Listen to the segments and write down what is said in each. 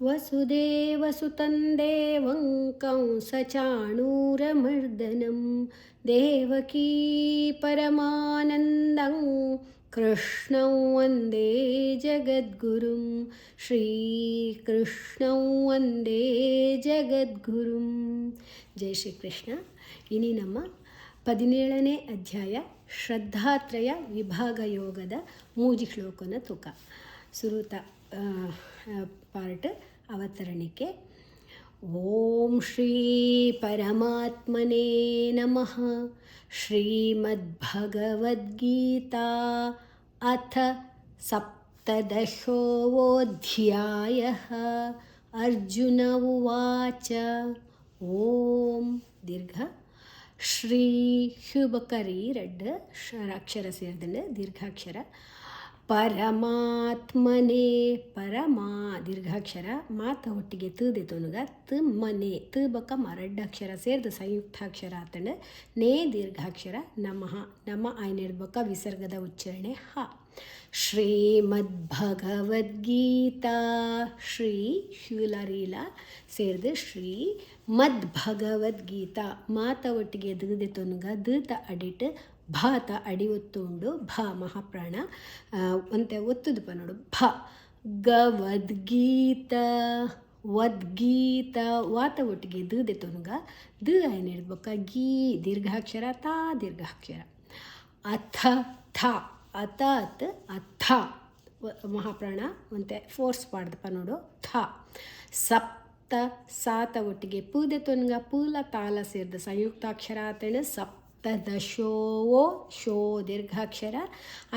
वसुदेवसुतं देवं कंसचाणूरमर्दनं देवकी परमानन्दं कृष्णं वन्दे जगद्गुरुं ಶ್ರೀಕೃಷ್ಣಂ ವಂದೇ ಜಗದ್ಗುರುಂ. ಜೈ ಶ್ರೀಕೃಷ್ಣ. ಇನಿ ನಮ್ಮ 17ನೇ ಅಧ್ಯಾಯ ಶ್ರದ್ಧಾತ್ರಯ ವಿಭಾಗ ಯೋಗದ ಮೂಜಿ ಶ್ಲೋಕನ ತುಕ ಸುರುತ ಪಾರ್ಟ್ ಅವತರಣಿಕೆ. ಓಂ ಶ್ರೀ ಪರಮಾತ್ಮನೇ ನಮಃ. ಶ್ರೀಮದ್ಭಗವದ್ಗೀತಾ ಅಥ ಸಪ್ತದಶೋऽಧ್ಯಾಯಃ. ಅರ್ಜುನ ಉವಾಚ. ಓಂ ದೀರ್ಘ ಶ್ರೀ ಶುಭಕರಿ ರೆಡ್ ಅಕ್ಷರ ಸೇರಿದಂಡೆ ದೀರ್ಘಾಕ್ಷರ. ಪರಮಾತ್ಮನೇ ಪರಮಾ ದೀರ್ಘಾಕ್ಷರ ಮಾತ ಒಟ್ಟಿಗೆ ತದೆ ತೊನುಗ ಮನೆ ಬಕ ಮರಡ್ಡ ಅಕ್ಷರ ಸೇರಿದ ಸಂಯುಕ್ತಾಕ್ಷರ ಆತಂಡ ನೇ ದೀರ್ಘಾಕ್ಷರ ನಮಃ ನಮ ಆಯ್ನಿಡ್ಬಕ ವಿಸರ್ಗದ ಉಚ್ಚಾರಣೆ ಹ. ಶ್ರೀಮದ್ಭಗವದ್ಗೀತಾ ಶ್ರೀ ಶೂಲರೀಲ ಸೇರಿದ ಶ್ರೀ ಮದ್ಭಗವದ್ಗೀತಾ ಮಾತ ಒಟ್ಟಿಗೆ ದದೆ ತೊನುಗ ದತ ಅಡಿಟ್ ಭಾತ ಅಡಿ ಒತ್ತುಂಡು ಭ ಮಹಾಪ್ರಾಣ ಅಂತೆ ಒತ್ತುದು ನೋಡು ಭ. ಗವದ್ಗೀತ ವದ್ಗೀತ ವಾತ ಒಟ್ಟಿಗೆ ದದೆ ತೊನುಗ ದ ಆಯ್ನ ಹಿಡ್ಬೇಕ ಗೀ ದೀರ್ಘಾಕ್ಷರ ತಾ ದೀರ್ಘಾಕ್ಷರ. ಅಥ ಥ ಅತ ಅತ್ ಅಥ ಮಹಾಪ್ರಾಣ ಅಂತೆ ಫೋರ್ಸ್ ಪಾಡ್ದಪ್ಪ ನೋಡು ಥ. ಸಪ್ತ ಸಾತ ಒಟ್ಟಿಗೆ ಪೂದೆ ತೊನುಗ ಪೂಲ ತಾಲ ಸೇರಿದ ಸಂಯುಕ್ತಾಕ್ಷರ ಆತಣ ಸಪ್ತದಶೋ ಶೋ ದೀರ್ಘಾಕ್ಷರ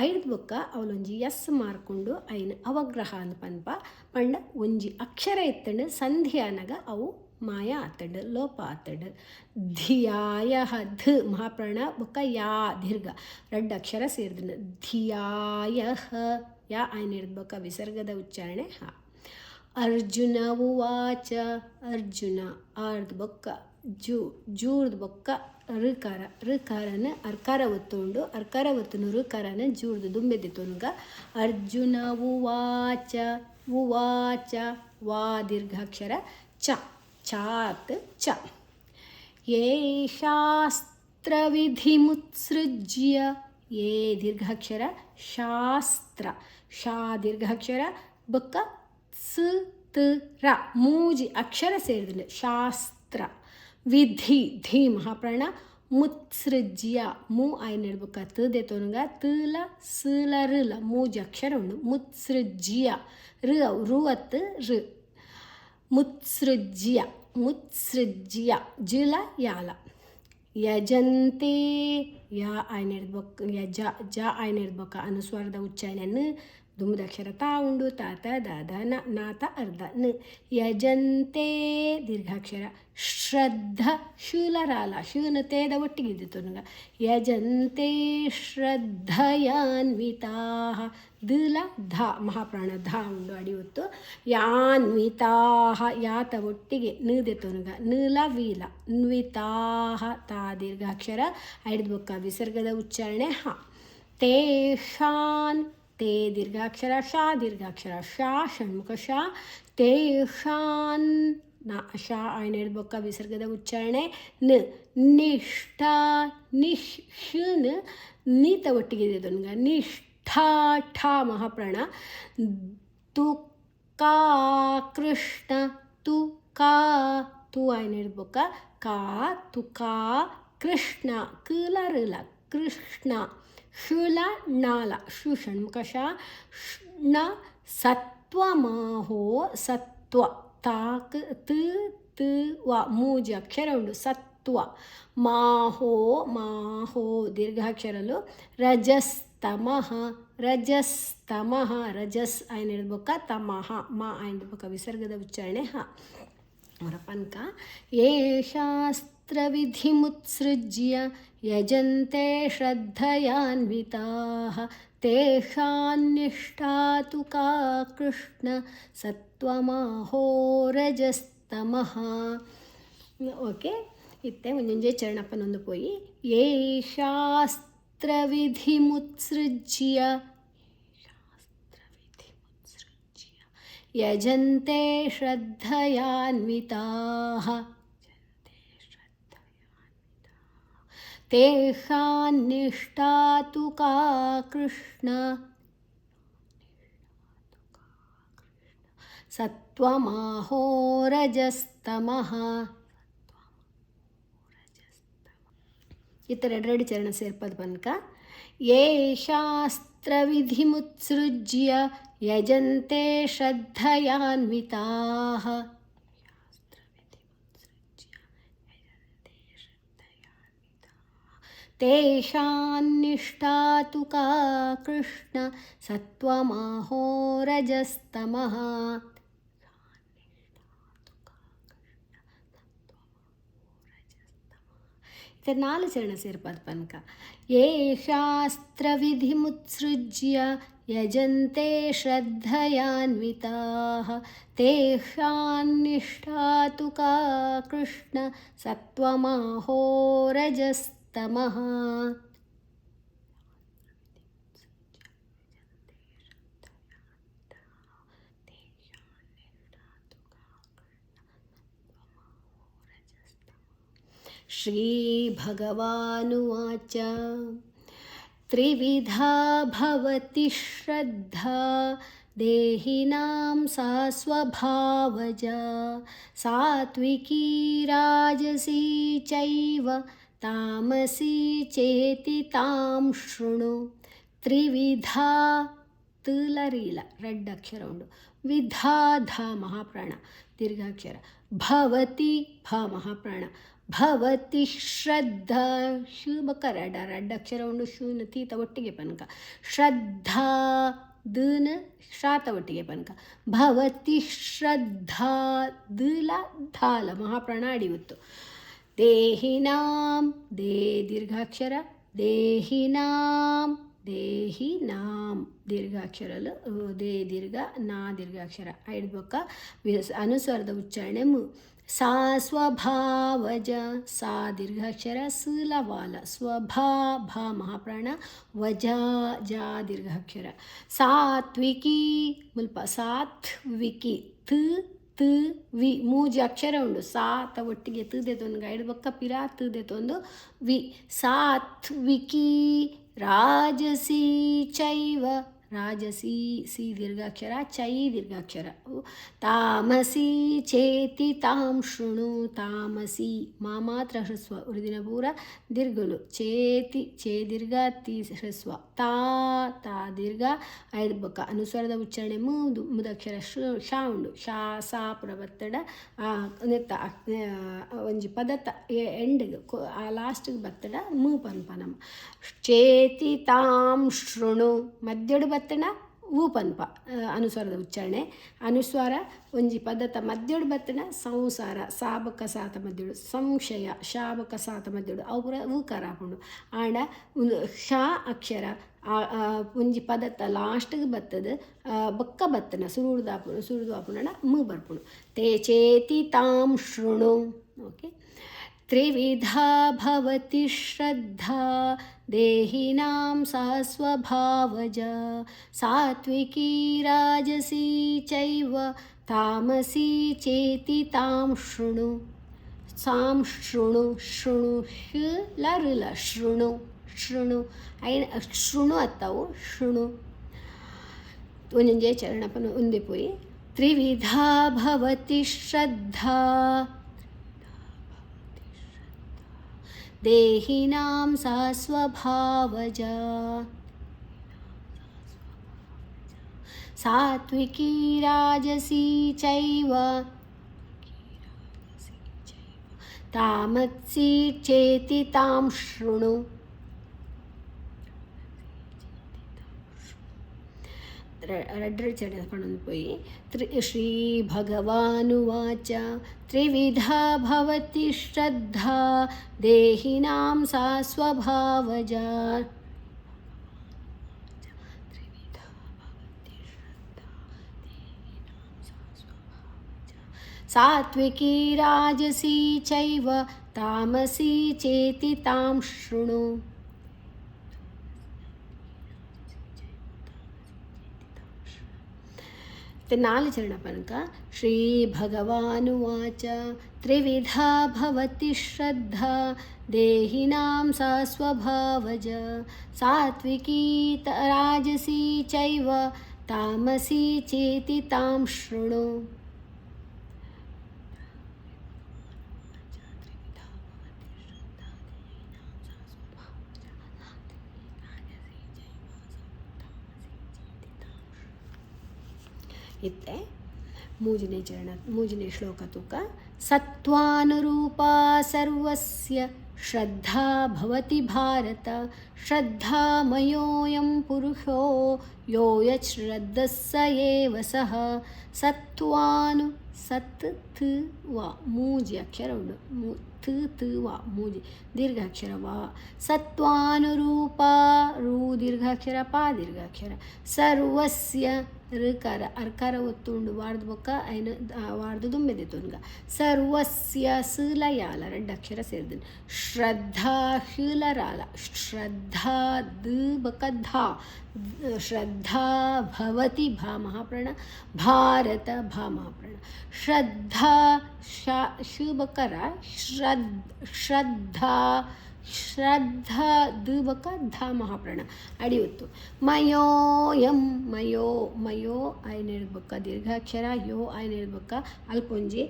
ಐದು ಬೊಕ್ಕ ಅವಳೊಂಜಿ ಎಸ್ ಮಾರ್ಕೊಂಡು ಐನ ಅವಗ್ರಹ ಅಂದ ಪನ್ಪ ಪಂಡ ಒಂಜಿ ಅಕ್ಷರ ಎತ್ತಂಡು ಸಂಧಿ ಅನಗ ಅವು ಮಾಯ ಆತಡ್ ಲೋಪ ಆತಡ್. ಧಿಯಾಯ ಧ ಮಹಾಪ್ರಾಣ ಬೊಕ್ಕ ಯಾ ದೀರ್ಘ ಎರಡು ಅಕ್ಷರ ಸೇರಿದ ಧಿಯಾಯ ಯಾ ಐನ ಹಿಡ್ಬೊಕ್ಕ ವಿಸರ್ಗದ ಉಚ್ಚಾರಣೆ ಹ. ಅರ್ಜುನ ಉವಾಚ. ಅರ್ಜುನ ಆರ್ದ ಬೊಕ್ಕ ಜೂರ್ದ ಬೊಕ್ಕ ಋಕಾರ ಋಕಾರನ ಅರ್ಕಾರ ಒತ್ತುಂಡು ಅರ್ಕಾರ ಒತ್ತುನು ಋಕಾರನ ಜೂರ್ದು ದುಂಬೆದೆ ತೊನುಗ ಅರ್ಜುನ ಉವಾಚ. ಉವಾಚ ವಾ ದೀರ್ಘಾಕ್ಷರ ಚ ಚಾತ್ ಚ. ಯೇ ಶಾಸ್ತ್ರವಿಧಿಮುತ್ಸೃಜ್ಯ ಯೇ ದೀರ್ಘಾಕ್ಷರ ಶಾಸ್ತ್ರ ಶಾ ದೀರ್ಘಾಕ್ಷರ ಬೊಕ್ಕ ಸ್ ತ ರ ಮೂಜಿ ಅಕ್ಷರ ಸೇರಿದ್ರೆ ಶಾಸ್ತ್ರ. ವಿಧಿ ಧಿ ಮಹಾಪ್ರಾಣ ಮುತ್ಸೃಜ್ಯ ಮೂ ಆಯ್ನ ಹಿಡ್ಬೇಕ ತದೆ ತೊನುಗ ತಲ ಸಲ ಋಲ ಮೂಜಿ ಅಕ್ಷರ ಉಂಡು ಮುತ್ಸೃಜ್ಯ ಋ ರುವತ್ ಋ ಮುತ್ಸೃಜ್ಯ ಮುತ್ಸೃಜ್ಯ ಜಿಲ ಯಾಲ. ಯಜಂತೆ ಯಾ ಆಯ್ನ ಹಿಡ್ಬೇಕ ಯಜ ಜ ಆಯ್ನ ಹಿಡ್ಬೇಕ ಅನುಸ್ವಾರದ ಉಚ್ಚಾರಣೆಯನ್ನು ದುಮ್ದಕ್ಷರ ತಾ ಉಂಡು ತಾತ ದಾದ ನ ನಾತ ಅರ್ಧ ನ. ಯಜಂತೆ ದೀರ್ಘಾಕ್ಷರ ಶ್ರದ್ಧ ಶೂಲರಾಲ ಶೂನ ತೇದ ಒಟ್ಟಿಗಿದ್ದು ತೊನುಗ ಯಜಂತೆ ಶ್ರದ್ಧಯಾನ್ವಿತಾ ದಲ ಧ ಮಹಾಪ್ರಾಣ ಧ ಉಂಡು ಅಡಿ ಹೊತ್ತು ಯಾನ್ವಿತಾ ಯಾತ ಒಟ್ಟಿಗೆ ನದೆ ತೊನುಗ ನಲ ವೀಲ ನ್ವಿತಾ ತಾ ದೀರ್ಘಾಕ್ಷರ ಐದು ಬೊಕ್ಕ ವಿಸರ್ಗದ ಉಚ್ಚಾರಣೆ ಹ. ತೇಷಾನ್ ತೇ ದೀರ್ಘಾಕ್ಷರ ಶಾ ದೀರ್ಘಾಕ್ಷರ ಶಾ ಷಣ್ಮುಖ ಶಾ ತೇಷಾನ್ ನ ಶಾ ಆಯ್ನ ಹಿಡ್ಬೊಕ್ಕ ವಿಸರ್ಗದ ಉಚ್ಚಾರಣೆ ನ. ನಿಷ್ಠಾ ನಿಶ್ ಶನ್ ನೀತ ಒಟ್ಟಿಗೆ ಇದೊನ್ಗ ನಿಷ್ಠಾ ಠಾ ಮಹಾಪ್ರಾಣ ತುಕಾ ಕೃಷ್ಣ ತುಕಾ ತು ಆಯ್ನ ಹಿಡ್ಬೊಕ್ಕ ಕಾ ತುಕಾ ಕೃಷ್ಣ ಕಲರಲ ಕೃಷ್ಣ ಶುಲ ನಾಲ ಶು ಷಣ್ಮುಖ ಶಾ ನ ಸತ್ವ ಮಾಹೋ ಸತ್ವ ತಾಕ್ ತ ತ ವ ಮೂಜಿ ಅಕ್ಷರ ಉಂಡು ಸತ್ವ. ಮಾಹೋ ಮಾಹೋ ದೀರ್ಘಾಕ್ಷರಲು ರಜಸ್ ತಮಃ ರಜಸ್ ತಮಃ ರಜಸ್ ಆಯ್ನ ಹಿಡ್ಬೇಕ ತಮಃ ಮಾ ಆಯ್ನ ಹಿಡ್ಬೇಕ ವಿಸರ್ಗದ ಉಚ್ಚಾರಣೆ ಹ. ಮರಪನ್ಕ ಯೇ ಶಾಸ್ತ್ರವಿಧಿಮುತ್ಸೃಜ್ಯ ಯಜಂತೆ ಶ್ರದ್ಧಯಾನ್ವಿತಾಃ ತೇಷಾಂ ನಿಷ್ಠಾ ತು ಕಾ ಕೃಷ್ಣ ಸತ್ವಮಾಹೋ ರಜಸ್ತಮಃ. ಓಕೆ ಇತ್ತೆ ಮುಂಜೆ ಚರಣಪ್ಪನೊಂದು ಪೋಯಿ ಯೇ ಶಾಸ್ತ್ರವಿಧಿಮುತ್ಸೃಜ್ಯ ಯಜಂತೆ ಶ್ರದ್ಧಯಾನ್ವಿತಾಃ ತೇಷಾಂ ನಿಷ್ಠಾ ತು ಕಾ ಕೃಷ್ಣ ಸತ್ವಮಾಹೋ ರಜಸ್ತಮಃ. ಈ ಥರ ಎರಡೆರಡು ಚರಣ ಸೇರ್ಪದ ತನಕ ಯೇ ಶಾಸ್ತ್ರವಿಧಿಮುತ್ಸೃಜ್ಯ ಯಜಂತೆ ಶ್ರದ್ಧಯಾನ್ವಿತಾಃ ತೇಷಾಂ ನಿಷ್ಠಾ ತು ಕಾ ಕೃಷ್ಣ ಸತ್ವಮಾಹೋ ರಜಸ್ತಮಃ. ಇದರ 4 ಚರಣ ಸೇರ್ಪದ ತನಕ ಯೇ ಶಾಸ್ತ್ರವಿಧಿಮುತ್ಸೃಜ್ಯ ಯಜಂತೆ ಶ್ರದ್ಧಯಾನ್ವಿತಾಃ ತೇಷಾಂ ನಿಷ್ಠಾ ತು ಕಾ ಕೃಷ್ಣ ಸತ್ವಮಾಹೋ ರಜಸ್ತಮಃ. ಶ್ರೀಭಗವಾನುವಾಚ ತ್ರಿವಿಧಾ ಭವತಿ ಶ್ರದ್ಧಾ ದೇಹಿನಾಂ ಸಾ ಸ್ವಭಾವಜಾ ಸಾತ್ವಿಕೀ ರಾಜಸೀ ಚೈವ ತಾಮಸೀ ಚೇತಿ ತಾಂ ಶೃಣು. ತ್ರಿವಿಧಾ ತುಲರೀಲ ರೆಡ್ ಅಕ್ಷರ ಉಂಡು, ವಿಧಾ ಧ ಮಹಾಪ್ರಾಣ ದೀರ್ಘಾಕ್ಷರ, ಭವತಿ ಭ ಮಹಾಪ್ರಾಣ, ಭವತಿ ಶ್ರದ್ಧಾ ಶು ಬಕ್ಕ ರೆಡ್ ಅಕ್ಷರ ಉಂಡು, ಶೂನ ತೀತ ಒಟ್ಟಿಗೆ ಪನಕ, ಶ್ರದ್ಧಾ ದನ ಶ್ರಾತ ಒಟ್ಟಿಗೆ ಪನಕ, ಭವತಿ ಶ್ರದ್ಧಾ ದಲ ಧಾಲ ಮಹಾಪ್ರಾಣ ಅಡಿಯುತ್ತು. ದೇಹಿನಾಂ ದೇ ದೀರ್ಘಾಕ್ಷರ, ದೇಹಿನಾಂ ದೇಹಿನಾಂ ದೀರ್ಘಾಕ್ಷರಲು ದೇ ದೀರ್ಘ ನಾ ದೀರ್ಘಾಕ್ಷರ ಐದು ಬೊಕ್ಕ ಅನುಸ್ವರದ ಉಚ್ಚಾರಣೆ ಮು. ಸಾ ಸ್ವಭಾವಜ ಸಾ ದೀರ್ಘಾಕ್ಷರ ಸುಲವಾಲ ಸ್ವಭಾ ಭ ಮಹಾಪ್ರಾಣ ವಜ ಜಾ ದೀರ್ಘಾಕ್ಷರ. ಸಾತ್ವಿಕಿ ಮುಲ್ಪ ಸಾತ್ವಿಕಿ ತ್ ತ್ ವಿ ಮೂಜಿ ಅಕ್ಷರ ಉಂಡು, ಸಾತ ಒಟ್ಟಿಗೆ ತೂದೆತೊಂದು ಐದು ಬೊಕ್ಕ ಪಿರಾ ತೂದೆತೊಂದು ವಿ. ಸಾತ್ವಿಕಿ ರಾಜಸಿ ಚೈವ ರಾಜಸಿ ಸಿ ದೀರ್ಘಾಕ್ಷರ ಚೈ ದೀರ್ಘಾಕ್ಷರ. ತಾಮಸಿ ಚೇತಿ ತಾಂ ಶೃಣು ತಾಮಸಿ ಮಾ ಮಾತ್ರ ಹ್ರಸ್ವ ಉಳಿದಿನ ಪೂರ ದೀರ್ಘಲು ಚೇತಿ ಚೇ ದೀರ್ಘ ತಿ ಹ್ರಸ್ವ ತಾ ತಾ ದೀರ್ಘ ಐದು ಬೊಕ್ಕ ಅನುಸ್ವರದ ಉಚ್ಚಾರಣೆ ಮುದು ಮುದಕ್ಷರ ಶಾ ಉಂಡು, ಶಾ ಸಾ ಪುರ ಬತ್ತಡ ನೆತ್ತ ಒಂಜಿ ಪದತ್ತ ಎಂಡಿಗೆ ಆ ಲಾಸ್ಟಿಗೆ ಬತ್ತಡ ಮೂ ಪನ್ಪನಮ. ಚೇತಿ ತಾಂ ಶೃಣು ಮಧ್ಯಡು ಬತ್ತಡ ಊ ಪನ್ಪ ಅನುಸ್ವರದ ಉಚ್ಚಾರಣೆ. ಅನುಸ್ವಾರ ಒಂಜಿ ಪದತ ಮಧ್ಯಡು ಬತ್ತಡ ಸಂಸಾರ ಸಾಬಕ ಸಾತ ಮಧ್ಯಡು, ಸಂಶಯ ಶಾಬಕ ಸಾತ ಮಧ್ಯಡು ಅವು ಪೂರ ಊಕಾರ ಹಾಕೊಂಡು ಆಂಡ ಒಂದು ಶಾ ಅಕ್ಷರ ಒಂಜಿ ಪದತ್ತ ಲಾಸ್ಟ್ಗೆ ಬತ್ತದ ಬೊಕ್ಕ ಬತ್ತನ ಸುರುದು ಆಪುಂಡ ಮೂ ಬರ್ಪುಂಡು. ತೇ ಚೇತಿ ತಾಂ ಶೃಣು. ಓಕೆ. ತ್ರಿವಿಧಾ ಭವತಿ ಶ್ರದ್ಧಾ ದೇಹಿನಾಂ ಸಾ ಸ್ವಭಾವಜಾ ಸಾತ್ವಿಕೀ ರಾಜಸೀ ಚೈವ ತಾಮಸೀ ಚೇತಿ ತಾಂ ಶೃಣು. ಸಾಂ ಶೃಣು ಶೃಣು ಶ್ ಲರುಲ ಶೃಣು ಶೃಣು ಐನ ಶೃಣು ಅತ್ತವು ಶೃಣು ಒಂಜೊಂಜೆ ಚರಣಪನ ಉಂದೆ ಪೋಯಿ. ತ್ರಿವಿಧಾ ಭವತಿ ಶ್ರದ್ಧಾ ದೇಹಿನಾಂ ಸಾ ಸ್ವಭಾವಜಾ ಸಾತ್ವಿಕೀ ರಾಜಸೀ ಚೈವ ತಾಮಸೀ ಚೇತಿ ತಾಂ ಶೃಣು. ರೆಡ್ಡು ಚರಣ ಪಣಂದು ಪೋಯಿ. ಶ್ರೀ ಭಗವಾನುವಾಚ ತ್ರಿವಿಧಾ ಭವತಿ ಶ್ರದ್ಧಾ ದೇಹಿನಾಂ ಸಾ ಸ್ವಭಾವಜಾ ಸಾತ್ವಿಕೀ ರಾಜಸೀ ಚೈವ ತಾಮಸೀ ಚೇತಿ ತಾಂ ಶೃಣು. ನಾಲ್ಕು ಚರಣ ಪನಕ ಶ್ರೀ ಭಗವಾನುವಾಚ ತ್ರಿವಿಧಾ ಭವತಿ ಶ್ರದ್ಧಾ ದೇಹಿನಾಂ ಸಾ ಸ್ವಭಾವಜ ಸಾತ್ವಿಕೀ ರಾಜಸೀ ಚೈವ ತಾಮಸೀ ಚೇತಿ ತಾಂ ಶೃಣು. ಇತ್ತೆ ಮೂಜನೇ ಶ್ಲೋಕ ತುಕ ಸತ್ವಾನುರೂಪಾ ಸರ್ವಸ್ಯ ಶ್ರದ್ಧಾ ಭವತಿ ಭಾರತ ಶ್ರದ್ಧಾಮಯೋಯಂ ಪುರುಷೋ ಯೋ ಯಶ್ರದ್ಧಃ ಸ ಏವ ಸಃ. ಸತ್ವಾನು ಸತ್ ತ್ ವ ಮೂಜಿ ಅಕ್ಷರ ಉಂಡು ತ್ ವ ಮೂಜಿ ದೀರ್ಘಾಕ್ಷರ ವ. ಸತ್ವಾನುರೂಪ ರೂ ದೀರ್ಘಾಕ್ಷರ ಪ ದೀರ್ಘಾಕ್ಷರ. ಸರ್ವಸ್ಯ ಋಕಾರ ಅರ್ಕಾರ ಒತ್ತುಂಡು ವಾರ್ದು ಬೊಕ್ಕ ಐನ ವಾರ್ದು ದುಂಬೆದೆ ತುನ್ಗ. ಸರ್ವಸ್ಯ ಸಲ ಯಾಲ ಎರಡು ಅಕ್ಷರ ಸೇರಿದನು. ಶ್ರದ್ಧಾ ಶಿಲ ರಾಲ ಶ್ರದ್ಧಾ ದ ಬಕ ಧಾ ಶ್ರದ್ಧಾ ಭವತಿ ಭಾ ಮಹಾಪ್ರಾಣ ಭಾರತ ಭಾ ಮಹಾಪ್ರಾಣ. ಶ್ರದ್ಧಾ ಶು ಬಕರ ಶ್ರದ್ಧಾ ಶ್ರದ್ಧಾ ದ ಬಕ ಧ ಮಹಾಪ್ರಾಣ ಅಡಿಯುತ್ತು. ಮಯೋಯಂ ಮಯೋ ಮಯೋ ಆಯ್ನ ಹೇಳ್ಬೇಕ ದೀರ್ಘಾಕ್ಷರ ಯೋ ಆಯ್ನ ಹೇಳ್ಬೇಕ ಅಲ್ಪೊಂಜಿ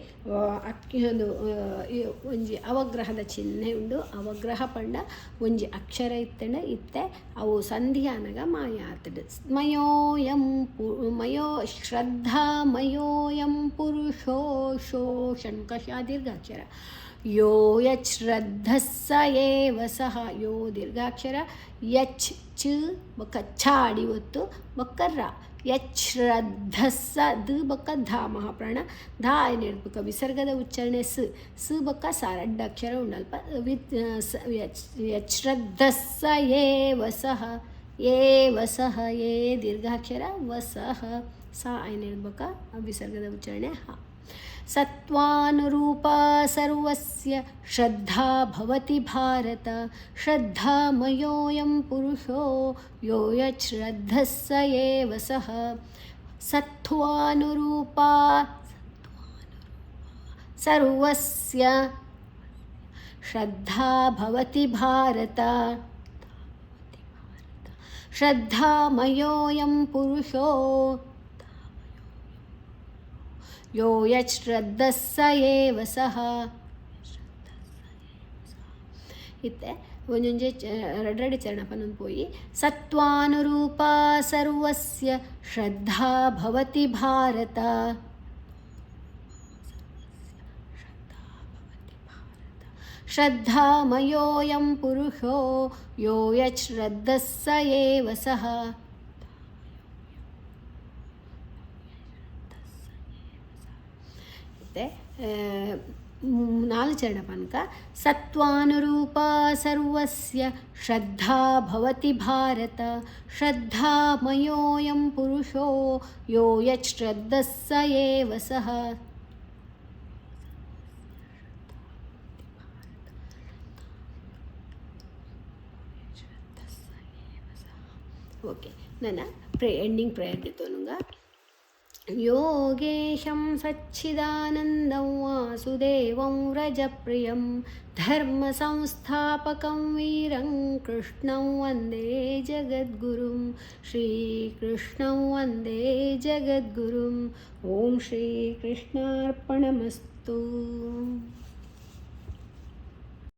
ಒಂದು ಒಂಜಿ ಅವಗ್ರಹದ ಚಿಹ್ನೆ ಉಂಡು. ಅವಗ್ರಹ ಪಂಡ ಒಂಜಿ ಅಕ್ಷರ ಇತ್ತಂಡ ಇತ್ತೆ ಅವು ಸಂಧಿ ಅನಗ ಮಾಯ ಆತಡು. ಮಯೋಯಂ ಮಯೋ ಶ್ರದ್ಧಾ ಮಯೋಯಂ ಪುರುಷೋ ಶೋ ಷಣ್ಕಷ ದೀರ್ಘಾಕ್ಷರ. ಯೋ ಯಶ್ರದ್ಧಃ ಸ ಏವ ಸಃ ಯೋ ದೀರ್ಘಾಕ್ಷರ ಯಚ್ ಚ ಬಕ ಛ ಅಡಿ ಒತ್ತು ಬಕ್ಕ ರ. ಯಶ್ರದ್ಧಃ ಸ ದ ಬಕ್ಕ ಧ ಮಹಾಪ್ರಾಣ ಧ ಏನು ಹೇಳ್ಬೇಕು ವಿಸರ್ಗದ ಉಚ್ಚಾರಣೆ ಸ ಬಕ್ಕ ಸ ಎರಡು ಅಕ್ಷರ ಉಂಡಲ್ಪ. ಯಶ್ರದ್ಧಃ ಸ ಏವ ಸಃ ಏವ ಸಃ ಏ ದೀರ್ಘಾಕ್ಷರ ವ ಸಃ ಸ ಏನು ಹೇಳ್ಬೇಕ ವಿಸರ್ಗದ ಉಚ್ಚಾರಣೆ ಹ. ಸತ್ವಾನುರೂಪಾ ಸರ್ವಸ್ಯ ಶ್ರದ್ಧಾ ಭವತಿ ಭಾರತ ಶ್ರದ್ಧಾಮಯೋಯಂ ಪುರುಷೋ ಯೋ ಯಶ್ರದ್ಧಃ ಸ ಏವ ಸಃ. ಸತ್ವಾನುರೂಪಾ ಸರ್ವಸ್ಯ ಶ್ರದ್ಧಾ ಭವತಿ ಭಾರತ ಶ್ರದ್ಧಾಮಯೋಯಂ ಪುರುಷೋ ಯೋ ಯಶ್ರದ್ಧಃ ಸ ಏವ ಸಃ. ಇತ್ತೆ ಒಂಜೊಂಜೆ ಎರಡೆರಡು ಚರಣ ಪನ್ನೊಂದು ಪೋಯಿ. ಸತ್ವಾನುರೂಪಾ ಸರ್ವಸ್ಯ ಶ್ರದ್ಧಾ ಭವತಿ ಭಾರತ ಶ್ರದ್ಧಾಮಯೋಯಂ ಪುರುಷೋ ಯೋ ಯಶ್ರದ್ಧಃ ಸ ಏವ ಸಃ. ನಾಲ್ಕು ಚರಣ ಪನಕ ಸತ್ವಾನುರೂಪಾ ಸರ್ವಸ್ಯ ಶ್ರದ್ಧಾ ಭವತಿ ಭಾರತ ಶ್ರದ್ಧಾಮಯೋಯಂ ಪುರುಷೋ ಯೋ ಯಶ್ರದ್ಧಃ ಸ ಏವ ಸಃ. ಓಕೆ ನನ್ನ ಎಂಡಿಂಗ್ ಪ್ರೇಯರ್ ದಿತ್ತೋನುಂಗ. ಯೋಗೇಶಂ ಸಚ್ಚಿದಾನಂದಂ ವಾಸುದೇವಂ ವ್ರಜಪ್ರಿಯಂ ಧರ್ಮ ಸಂಸ್ಥಾಪಕಂ ವೀರಂ ಕೃಷ್ಣಂ ವಂದೇ ಜಗದ್ಗುರುಂ ಶ್ರೀಕೃಷ್ಣಂ ವಂದೇ ಜಗದ್ಗುರುಂ. ಓಂ ಶ್ರೀಕೃಷ್ಣಾರ್ಪಣಮಸ್ತು.